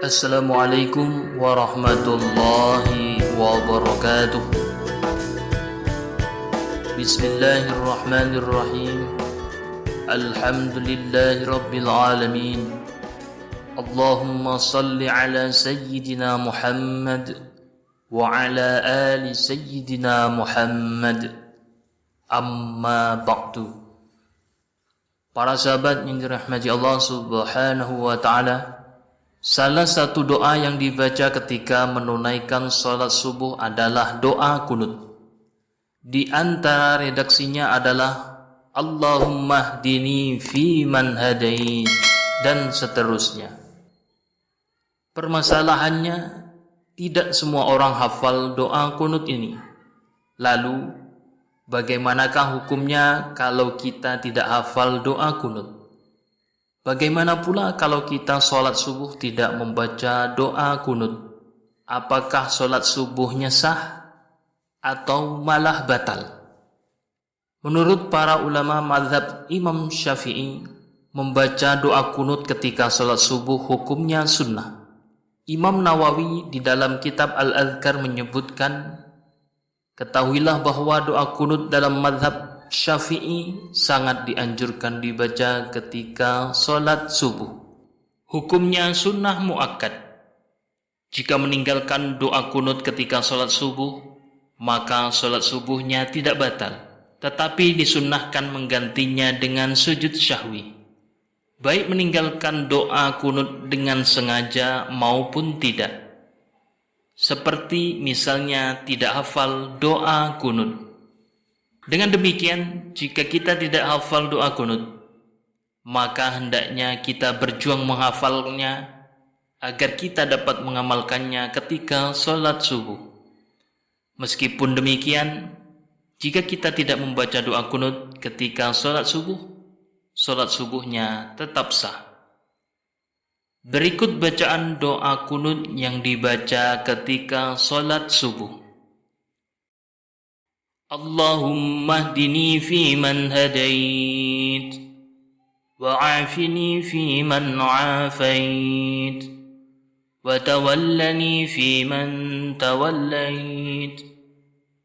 Assalamualaikum warahmatullahi wabarakatuh. Bismillahirrahmanirrahim. Alhamdulillahi rabbil alamin. Allahumma salli ala sayyidina Muhammad wa ala ali sayyidina Muhammad. Amma ba'du. Para sahabat yang dirahmati Allah Subhanahu wa taala, salah satu doa yang dibaca ketika menunaikan sholat subuh adalah doa kunut. Di antara redaksinya adalah Allahumma hdini fi man hadait dan seterusnya. Permasalahannya, tidak semua orang hafal doa kunut ini. Lalu, bagaimanakah hukumnya kalau kita tidak hafal doa kunut? Bagaimana pula kalau kita sholat subuh tidak membaca doa kunut? Apakah sholat subuhnya sah atau malah batal? Menurut para ulama mazhab Imam Syafi'i, membaca doa kunut ketika sholat subuh hukumnya sunnah. Imam Nawawi di dalam kitab Al-Adhkar menyebutkan, ketahuilah bahwa doa kunut dalam mazhab Syafi'i sangat dianjurkan dibaca ketika sholat subuh. Hukumnya sunnah muakkad. Jika meninggalkan doa kunut ketika sholat subuh, maka sholat subuhnya tidak batal, tetapi disunnahkan menggantinya dengan sujud syahwi, baik meninggalkan doa kunut dengan sengaja maupun tidak. Seperti misalnya tidak hafal doa kunut. Dengan demikian, jika kita tidak hafal doa kunut, maka hendaknya kita berjuang menghafalnya agar kita dapat mengamalkannya ketika sholat subuh. Meskipun demikian, jika kita tidak membaca doa kunut ketika sholat subuhnya tetap sah. Berikut bacaan doa kunut yang dibaca ketika sholat subuh. Allahumma hdini fi man hadait wa afini fi man afait wa tawallani fi man tawallait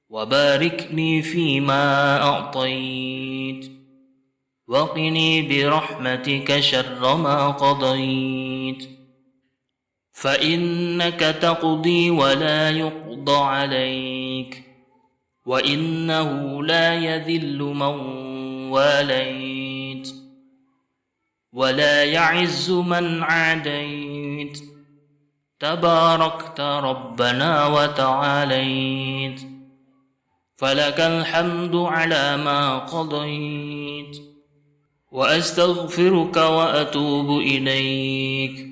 wa barikni fi ma a'tait wa qini bi rahmatika syarra ma qadait fa innaka taqdi wa la yuqda 'alaik وَإِنَّهُ لَا يَذِلُّ مَنْ وَالَيْتَ وَلَا يَعِزُّ مَنْ عَادَيْتَ تَبَارَكْتَ رَبَّنَا وَتَعَالَيْتَ فَلَكَ الْحَمْدُ عَلَى مَا قَضَيْتَ وَأَسْتَغْفِرُكَ وَأَتُوبُ إِلَيْكَ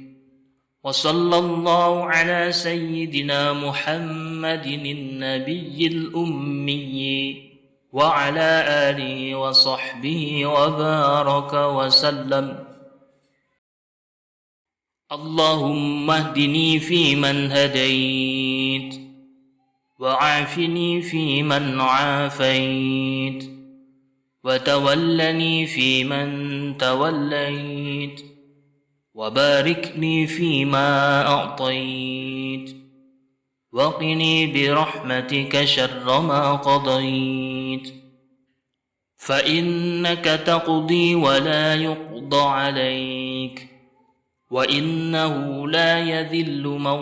وصلى الله على سيدنا محمد النبي الأمي وعلى آله وصحبه وبارك وسلم. اللهم اهدني فيمن هديت وعافني فيمن عافيت وتولني فيمن توليت وباركني فيما أعطيت وقني برحمتك شر ما قضيت فإنك تقضي ولا يقضى عليك وإنه لا يذل من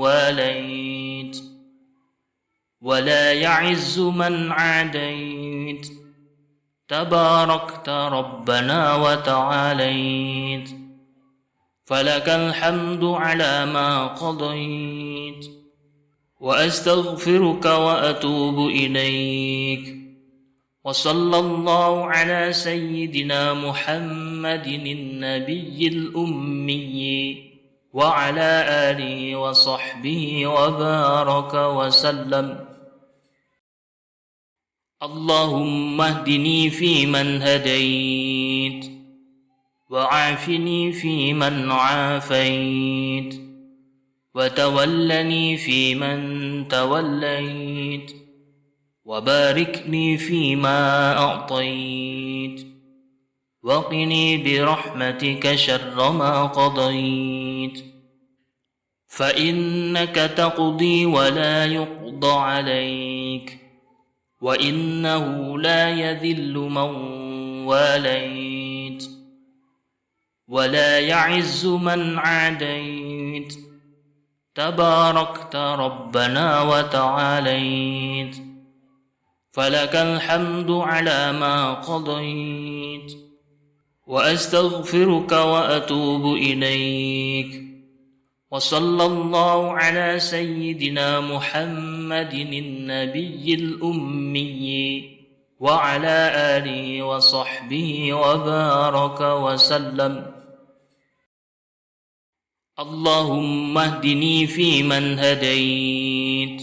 واليت ولا يعز من عاديت تباركت ربنا وتعاليت فلك الحمد على ما قضيت وأستغفرك وأتوب إليك وصلى الله على سيدنا محمد النبي الأمي وعلى آله وصحبه وبارك وسلم. اللهم اهدني فيمن هديت وعافني فيمن عافيت وتولني فيمن توليت وباركني فيما أعطيت وقني برحمتك شر ما قضيت فإنك تقضي ولا يقضى عليك وإنه لا يذل من واليت ولا يعز من عاديت تباركت ربنا وتعاليت فلك الحمد على ما قضيت وأستغفرك وأتوب إليك وصلى الله على سيدنا محمد النبي الأمي وعلى آله وصحبه وبارك وسلم. اللهم اهدني فيمن هديت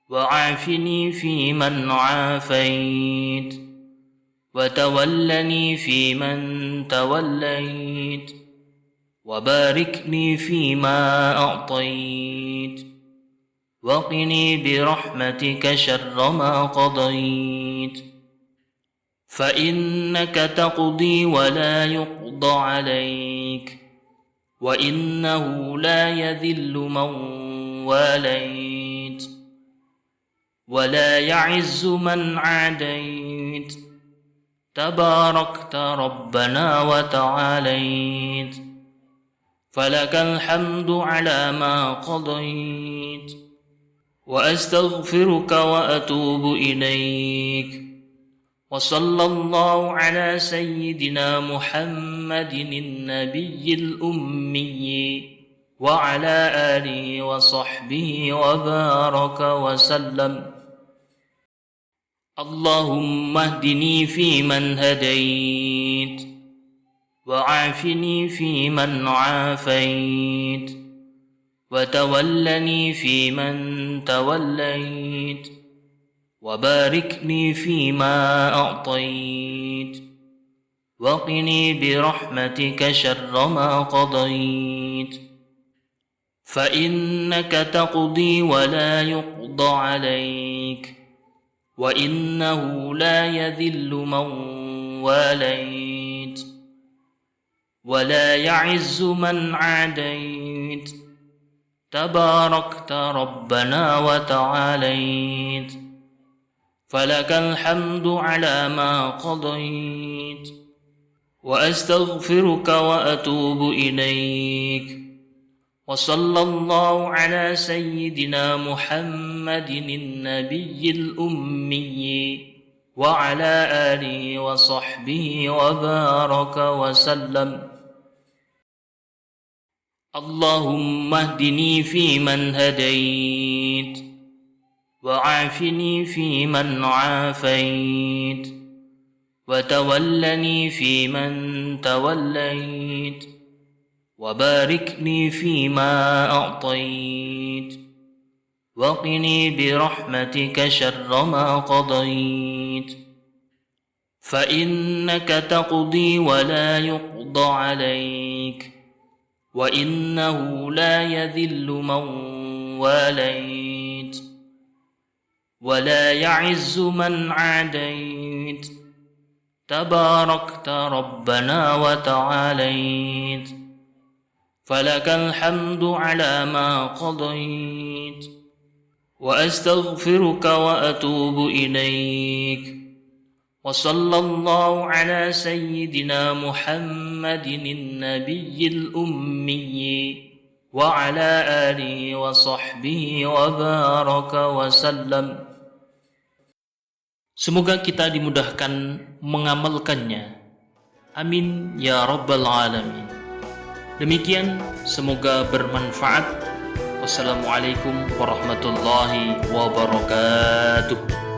وعافني فيمن عافيت وتولني فيمن توليت وبارك لي فيما أعطيت وقني برحمتك شر ما قضيت فإنك تقضي ولا يقضى عليك وإنه لا يذل من واليت ولا يعز من عاديت تباركت ربنا وتعاليت فلك الحمد على ما قضيت وأستغفرك وأتوب إليك وصلى الله على سيدنا محمد النبي الأمي وعلى آله وصحبه وبارك وسلم. اللهم اهدني فيمن هديت وعافني فيمن عافيت وتولني فيمن توليت وبارك لي فيما أعطيت وقني برحمتك شر ما قضيت فإنك تقضي ولا يقضى عليك وإنه لا يذل من واليت ولا يعز من عاديت تباركت ربنا وتعاليت فلك الحمد على ما قضيت وأستغفرك وأتوب إليك وصلى الله على سيدنا محمد النبي الأمي وعلى آله وصحبه وبارك وسلم. اللهم اهدني فيمن هديت وعافني فيمن عافيت وتولني فيمن توليت وبارك لي فيما أعطيت وقني برحمتك شر ما قضيت فإنك تقضي ولا يقضى عليك وإنه لا يذل من واليت ولا يعز من عاديت تباركت ربنا وتعاليت فلك الحمد على ما قضيت وأستغفرك وأتوب إليك وصلى الله على سيدنا محمد النبي الأمي وعلى آله وصحبه وبارك وسلم. Semoga kita dimudahkan mengamalkannya. Amin ya rabbal alamin. Demikian, semoga bermanfaat. Wassalamualaikum warahmatullahi wabarakatuh.